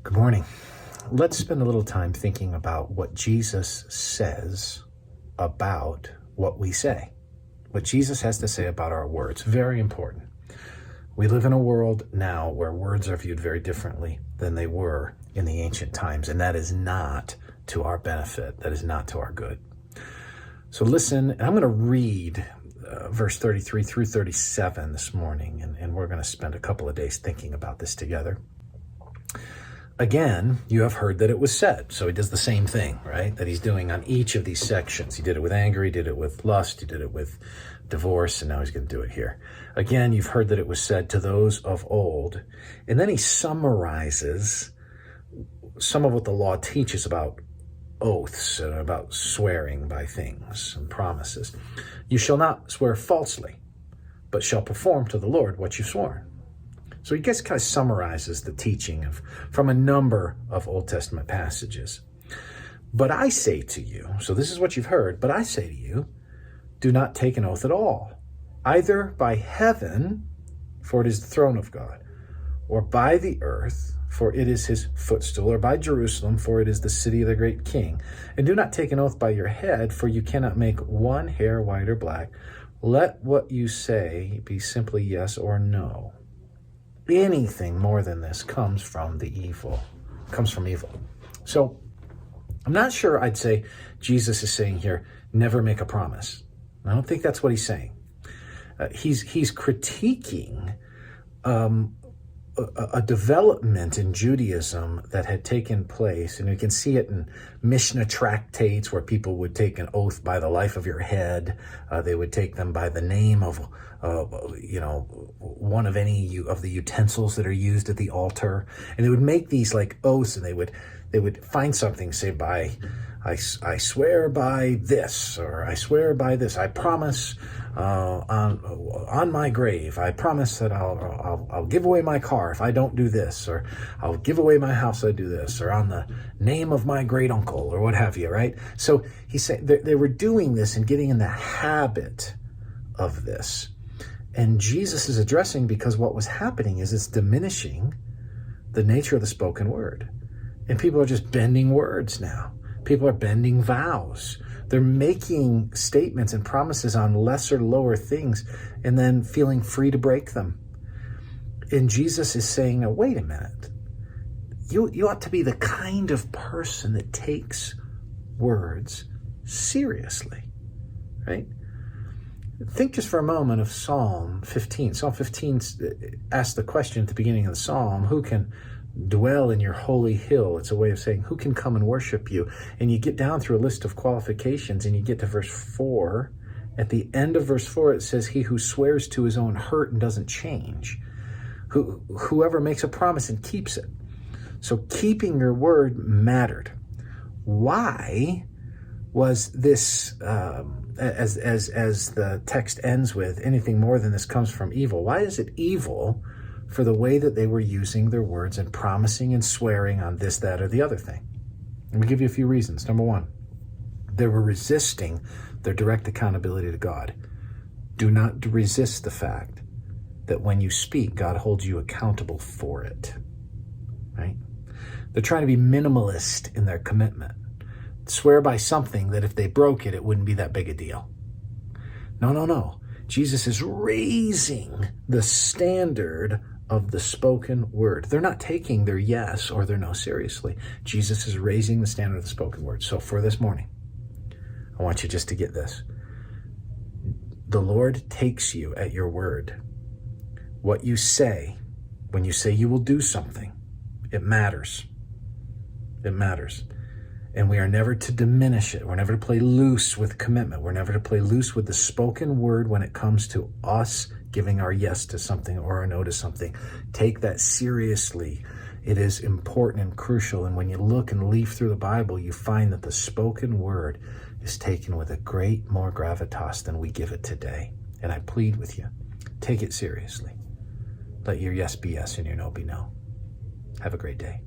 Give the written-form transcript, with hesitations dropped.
Good morning. Let's spend a little time thinking about what Jesus says about what we say. What Jesus has to say about our words. Very important. We live in a world now where words are viewed very differently than they were in the ancient times, and that is not to our benefit. That is not to our good. So listen, and I'm going to read verse 33 through 37 this morning, and we're going to spend a couple of days thinking about this together. Again, you have heard that it was said. So he does the same thing, right? That he's doing on each of these sections. He did it with anger, he did it with lust, he did it with divorce, and now he's going to do it here. Again, you've heard that it was said to those of old. And then he summarizes some of what the law teaches about oaths and about swearing by things and promises. You shall not swear falsely, but shall perform to the Lord what you've sworn. So he kind of summarizes the teaching from a number of Old Testament passages. But I say to you, so this is what you've heard, but I say to you, do not take an oath at all, either by heaven, for it is the throne of God, or by the earth, for it is his footstool, or by Jerusalem, for it is the city of the great king. And do not take an oath by your head, for you cannot make one hair white or black. Let what you say be simply yes or no. Anything more than this comes from evil. So I'm not sure I'd say Jesus is saying here, never make a promise. I don't think that's what he's saying. He's critiquing a development in Judaism that had taken place, and you can see it in Mishnah tractates where people would take an oath by the life of your head. They would take them by the name of, one of any of the utensils that are used at the altar, and they would make these like oaths, and they would find something, say by, I swear by this, or I swear by this. I promise on my grave, I promise that I'll give away my car if I don't do this, or I'll give away my house if I do this, or on the name of my great uncle, or what have you, right? So he said they were doing this and getting in the habit of this. And Jesus is addressing, because what was happening is it's diminishing the nature of the spoken word. And people are just bending words now. People are bending vows. They're making statements and promises on lesser, lower things, and then feeling free to break them. And Jesus is saying, now, wait a minute. You ought to be the kind of person that takes words seriously, right? Think just for a moment of Psalm 15. Psalm 15 asks the question at the beginning of the Psalm, who can dwell in your holy hill? It's a way of saying, who can come and worship you? And you get down through a list of qualifications, and you get to verse 4. At the end of verse 4, it says, he who swears to his own hurt and doesn't change. Whoever makes a promise and keeps it. So keeping your word mattered. Why was this, as the text ends with, anything more than this comes from evil? Why is it evil for the way that they were using their words and promising and swearing on this, that, or the other thing? Let me give you a few reasons. Number one, they were resisting their direct accountability to God. Do not resist the fact that when you speak, God holds you accountable for it, right? They're trying to be minimalist in their commitment. Swear by something that if they broke it, it wouldn't be that big a deal. No. Jesus is raising the standard of the spoken word. They're not taking their yes or their no seriously. Jesus is raising the standard of the spoken word. So for this morning, I want you just to get this. The Lord takes you at your word. What you say, when you say you will do something, it matters. It matters. And we are never to diminish it. We're never to play loose with commitment. We're never to play loose with the spoken word when it comes to us giving our yes to something or our no to something. Take that seriously. It is important and crucial. And when you look and leaf through the Bible, you find that the spoken word is taken with a great more gravitas than we give it today. And I plead with you, take it seriously. Let your yes be yes and your no be no. Have a great day.